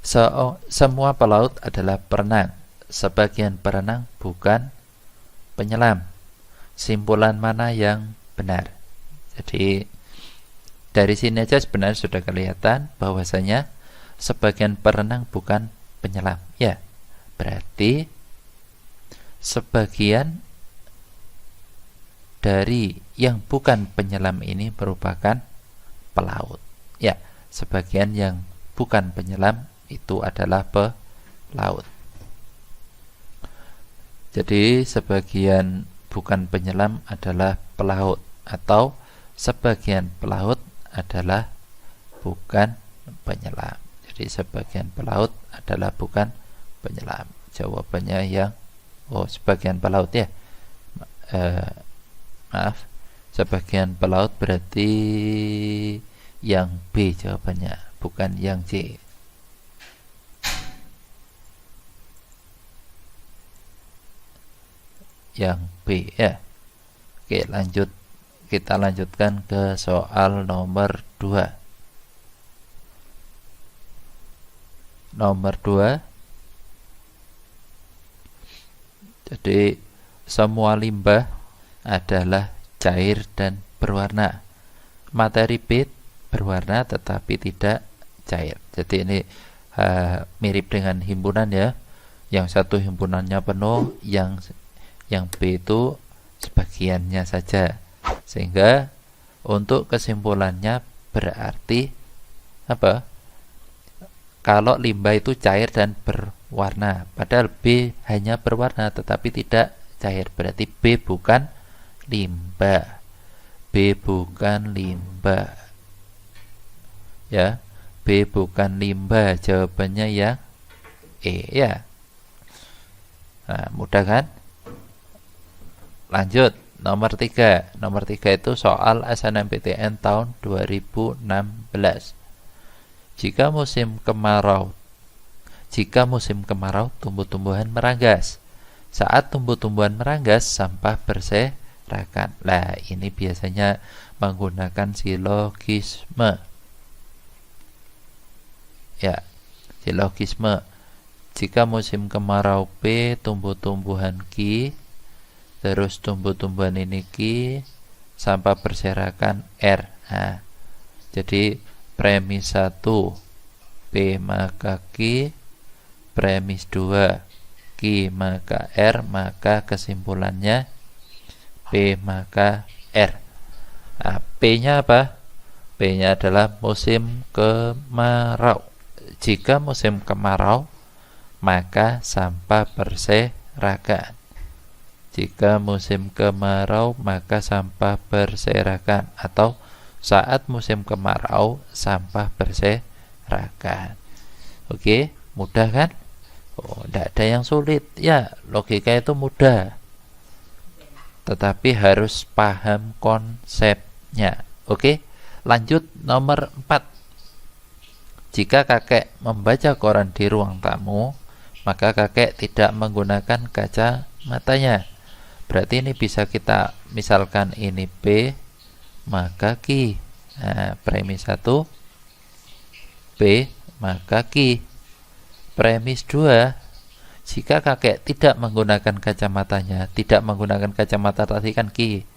Semua pelaut adalah perenang. Sebagian perenang bukan penyelam. Simpulan mana yang benar? Jadi dari sini aja sebenarnya sudah kelihatan bahwasanya sebagian perenang bukan penyelam. Ya, berarti sebagian dari yang bukan penyelam ini merupakan pelaut. Ya, sebagian yang bukan penyelam itu adalah pelaut. Jadi sebagian bukan penyelam adalah pelaut, atau sebagian pelaut adalah bukan penyelam. Jadi sebagian pelaut adalah bukan penyelam. Jawabannya yang sebagian pelaut ya. Maaf, sebagian pelaut berarti yang B jawabannya, bukan yang C. Yang B ya. Oke, lanjut. Kita lanjutkan ke soal nomor 2. Nomor 2. Jadi semua limbah adalah cair dan berwarna. Materi B berwarna tetapi tidak cair. Jadi ini mirip dengan himpunan ya. Yang satu himpunannya penuh, yang B itu sebagiannya saja. Sehingga untuk kesimpulannya berarti apa? Kalau limbah itu cair dan berwarna, padahal B hanya berwarna tetapi tidak cair, berarti B bukan limbah. B bukan limbah. Ya, B bukan limbah. Jawabannya ya E ya. Nah, mudah kan? Lanjut, nomor 3. Nomor 3 itu soal SNMPTN tahun 2016. Jika musim kemarau tumbuh-tumbuhan meranggas. Saat tumbuh-tumbuhan meranggas, sampah berserakan. Nah, ini biasanya menggunakan silogisme. Ya, silogisme. Jika musim kemarau P, tumbuh-tumbuhan Q, terus tumbuh-tumbuhan ini Q, sampah berserakan R. Nah, jadi premis 1 P maka Q, premis 2 Q maka R, maka kesimpulannya P maka R. Nah, P-nya apa? P-nya adalah musim kemarau. Jika musim kemarau, maka sampah berserakan. Jika musim kemarau, maka sampah berserakan, atau saat musim kemarau sampah berserakan. Oke, mudah kan? Tidak ada yang sulit ya, logika itu mudah, tetapi harus paham konsepnya. Oke, lanjut nomor 4. Jika kakek membaca koran di ruang tamu, maka kakek tidak menggunakan kacamatanya. Berarti ini bisa kita misalkan ini P maka Q. Nah, premis 1 P maka Q. Premis 2, jika kakek tidak menggunakan kacamatanya, tidak menggunakan kacamata tadi kan Q,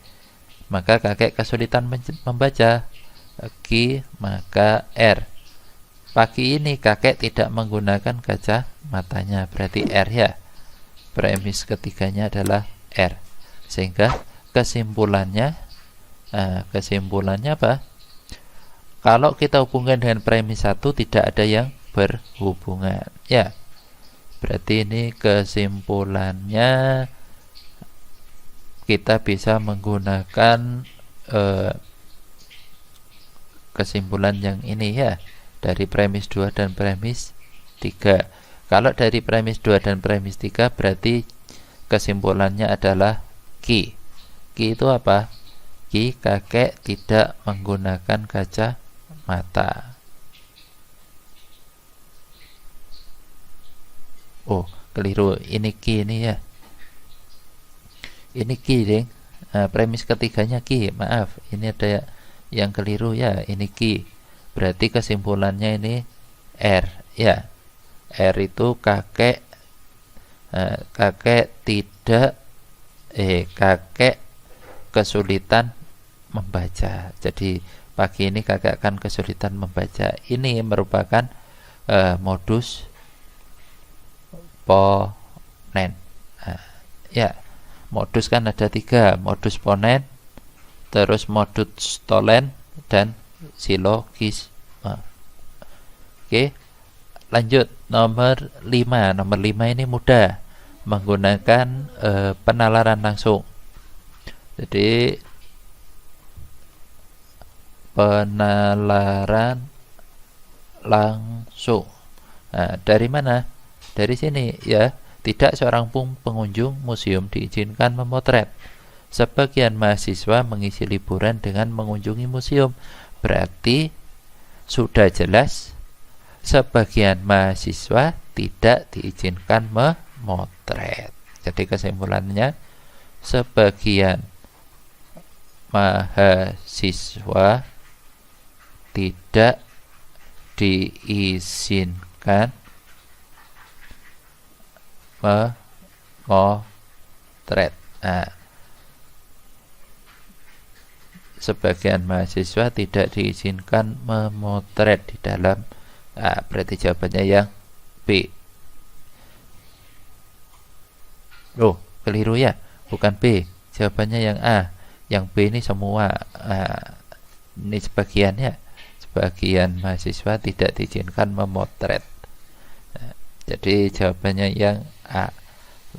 maka kakek kesulitan membaca. Q maka R. Pagi ini kakek tidak menggunakan kacamatanya, berarti R ya. Premis ketiganya adalah R. Sehingga kesimpulannya apa? Kalau kita hubungkan dengan premis 1, tidak ada yang berhubungan ya. Berarti ini kesimpulannya kita bisa menggunakan kesimpulan yang ini ya, dari premis 2 dan premis 3. Kalau dari premis 2 dan premis 3 berarti kesimpulannya adalah Q. Q itu apa? Q, kakek tidak menggunakan kacamata. Oh, keliru. Ini Q ini ya. Ini Q, deng. Nah, premis ketiganya Q. Maaf, ini ada yang keliru ya. Ini Q. Berarti kesimpulannya ini R ya. R itu kakek kakek kesulitan membaca. Jadi pagi ini kakek akan kesulitan membaca. Ini merupakan modus ponen. Ya, modus kan ada 3, modus ponen, terus modus tolen, dan silogisme. Oke, lanjut nomor 5. Nomor 5 ini mudah, menggunakan penalaran langsung. Jadi penalaran langsung. Nah, dari mana? Dari sini ya. Tidak seorang pun pengunjung museum diizinkan memotret. Sebagian mahasiswa mengisi liburan dengan mengunjungi museum. Berarti sudah jelas sebagian mahasiswa tidak diizinkan memotret. Jadi kesimpulannya, sebagian mahasiswa tidak diizinkan memotret. Nah, sebagian mahasiswa tidak diizinkan memotret di dalam. Nah, berarti jawabannya yang B. Oh, keliru ya, bukan B. Jawabannya yang A. Yang B ini semua. Nah, ini sebagiannya. Sebagian mahasiswa tidak diizinkan memotret. Nah, jadi jawabannya yang A.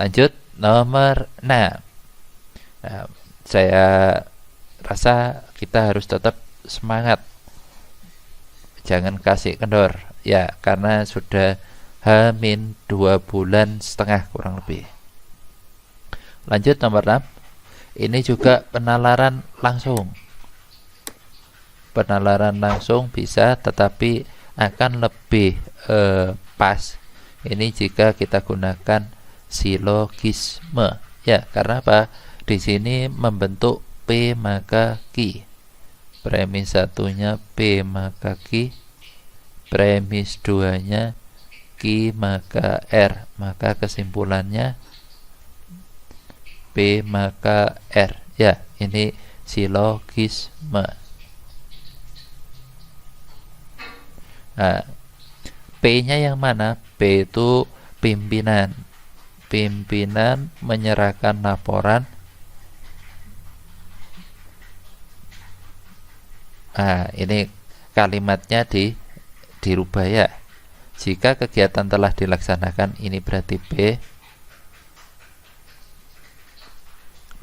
Lanjut nomor 6. Nah, saya rasa kita harus tetap semangat, jangan kasih kendor ya, karena sudah H-2,5 bulan kurang lebih. Lanjut nomor 6. Ini juga penalaran langsung. Penalaran langsung bisa, tetapi akan lebih pas ini jika kita gunakan silogisme ya. Karena apa? Di sini membentuk P maka Q. Premis 1-nya P maka Q, premis 2-nya Q maka R. Maka kesimpulannya P maka R ya. Ini silogisme. Nah, P-nya yang mana? P itu pimpinan. Pimpinan menyerahkan laporan. Nah, ini kalimatnya dirubah ya. Jika kegiatan telah dilaksanakan, ini berarti B.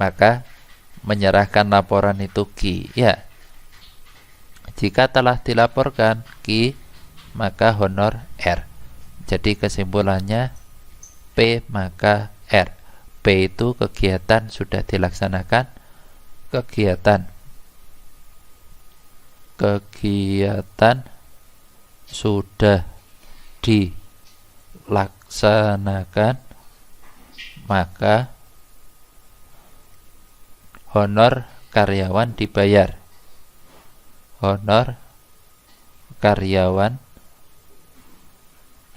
Maka menyerahkan laporan itu Q ya. Jika telah dilaporkan Q, maka honor R. Jadi kesimpulannya P maka R. P itu kegiatan sudah dilaksanakan, kegiatan sudah dilaksanakan, maka honor karyawan dibayar. Honor karyawan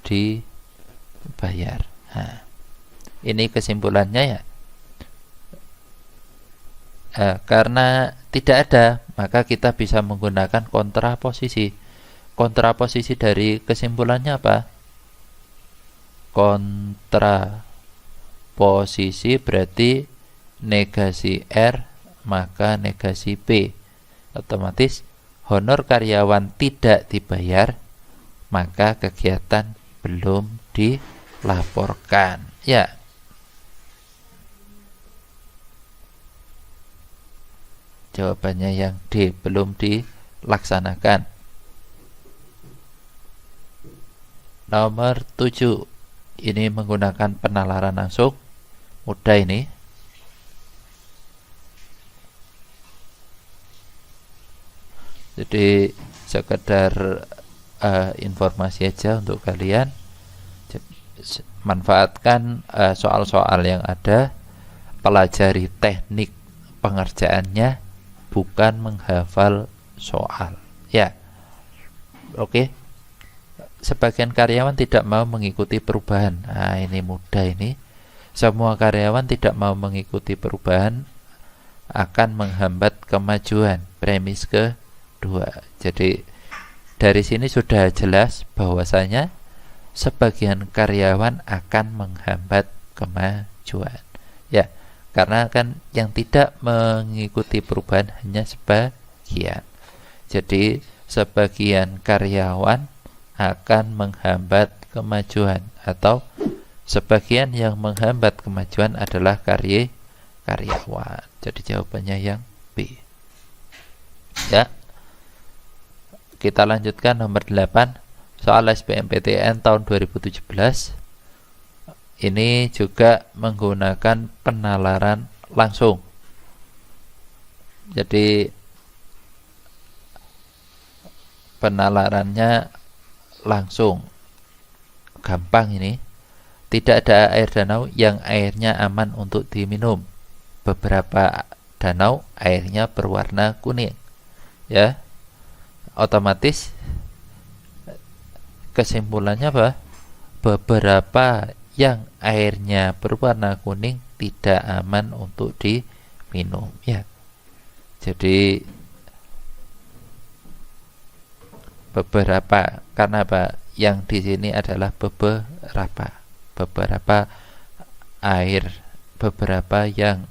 dibayar. Nah, ini kesimpulannya ya. Karena tidak ada, maka kita bisa menggunakan kontraposisi. Kontraposisi dari kesimpulannya apa? Kontraposisi berarti negasi R maka negasi P. Otomatis honor karyawan tidak dibayar, maka kegiatan belum dilaporkan ya. Jawabannya yang D, belum dilaksanakan. Nomor 7. Ini menggunakan penalaran langsung. Mudah ini. Jadi sekedar informasi aja untuk kalian. Manfaatkan soal-soal yang ada, pelajari teknik pengerjaannya, bukan menghafal soal ya. Oke, sebagian karyawan tidak mau mengikuti perubahan. Nah, ini mudah ini. Semua karyawan tidak mau mengikuti perubahan akan menghambat kemajuan. Premis kedua. Jadi dari sini sudah jelas bahwasanya sebagian karyawan akan menghambat kemajuan. Ya, karena kan yang tidak mengikuti perubahan hanya sebagian. Jadi sebagian karyawan akan menghambat kemajuan, atau sebagian yang menghambat kemajuan adalah karyawan. Jadi jawabannya yang B. Ya. Kita lanjutkan nomor 8, soal SBMPTN tahun 2017. Ini juga menggunakan penalaran langsung. Jadi penalarannya langsung, gampang ini. Tidak ada air danau yang airnya aman untuk diminum. Beberapa danau airnya berwarna kuning. Ya, otomatis kesimpulannya apa? Beberapa yang airnya berwarna kuning tidak aman untuk diminum. Ya, jadi beberapa, karena apa? Yang di sini adalah beberapa air, beberapa yang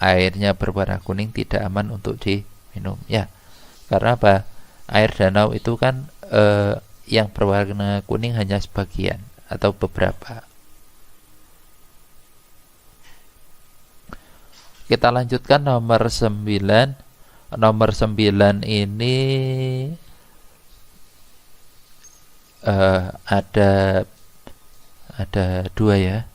airnya berwarna kuning tidak aman untuk diminum. Ya, karena apa? Air danau itu kan yang berwarna kuning hanya sebagian atau beberapa. Kita lanjutkan nomor 9. Nomor 9 ini ada dua ya.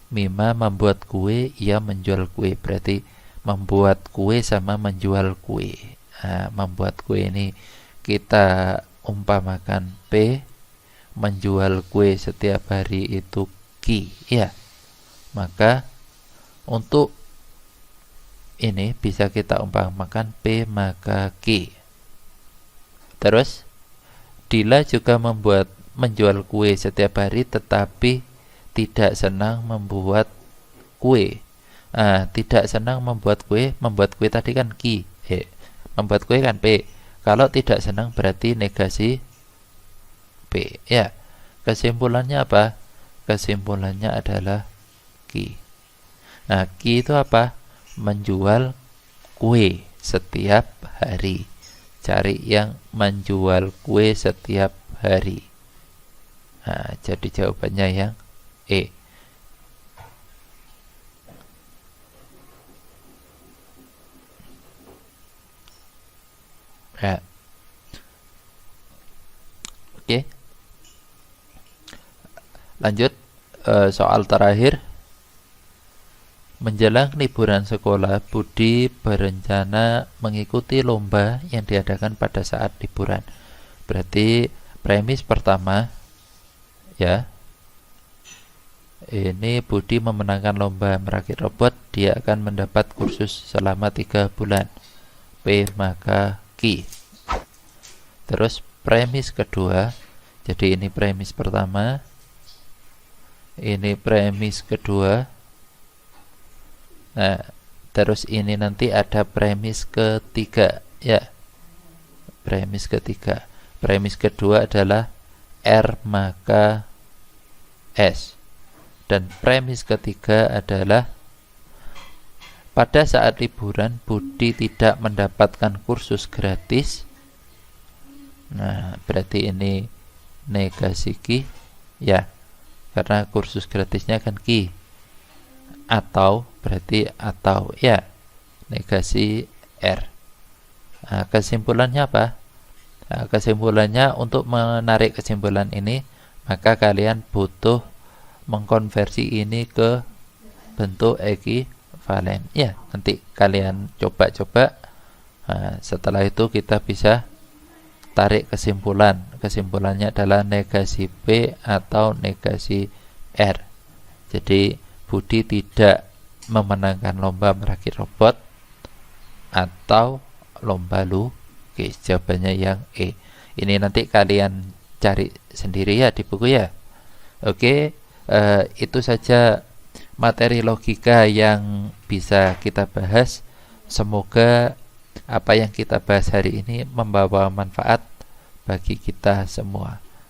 Mima membuat kue, ia menjual kue. Berarti membuat kue sama menjual kue. Nah, membuat kue ini kita umpamakan P, menjual kue setiap hari itu Q, ya. Maka untuk ini bisa kita umpamakan P maka Q. Terus Dila juga menjual kue setiap hari tetapi tidak senang membuat kue. Tidak senang membuat kue tadi kan Q. Membuat kue kan P. Kalau tidak senang berarti negasi P. Ya. Kesimpulannya apa? Kesimpulannya adalah Q. Nah, Q itu apa? Menjual kue setiap hari. Cari yang menjual kue setiap hari. Nah, jadi jawabannya yang E. Ya. Oke. Lanjut soal terakhir. Menjelang liburan sekolah, Budi berencana mengikuti lomba yang diadakan pada saat liburan. Berarti premis pertama ya. Ini Budi memenangkan lomba merakit robot, dia akan mendapat kursus selama 3 bulan. P maka Q. Terus premis kedua, jadi ini premis pertama, ini premis kedua. Nah, terus ini nanti ada premis ketiga, ya. Premis ketiga. Premis kedua adalah R maka S. Dan premis ketiga adalah pada saat liburan Budi tidak mendapatkan kursus gratis. Nah, berarti ini negasi Q, ya. Karena kursus gratisnya kan Q. Atau berarti atau, ya. Negasi R. Nah, kesimpulannya apa? Nah, kesimpulannya, untuk menarik kesimpulan ini maka kalian butuh mengkonversi ini ke bentuk ekuivalen. Ya, nanti kalian coba-coba. Nah, setelah itu kita bisa tarik kesimpulan. Kesimpulannya adalah negasi P atau negasi R. Jadi Budi tidak memenangkan lomba merakit robot atau lomba lukis. Jawabannya yang E. Ini nanti kalian cari sendiri ya di buku ya. Oke, itu saja materi logika yang bisa kita bahas. Semoga apa yang kita bahas hari ini membawa manfaat bagi kita semua.